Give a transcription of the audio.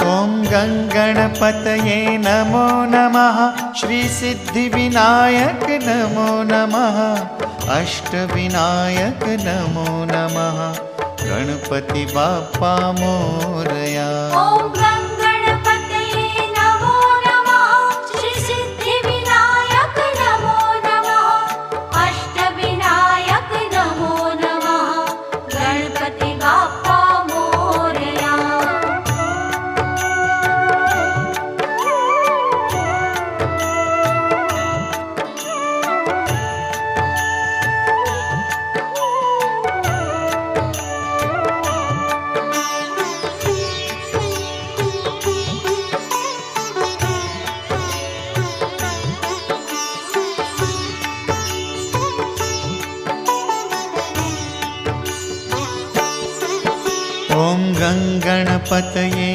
ॐ गङ्गणपतये नमो नमः। श्रीसिद्धिविनायक नमो नमः। अष्टविनायक नमो नमः। गणपति बाप्पा मोरया। ॐ गङ्गणपतये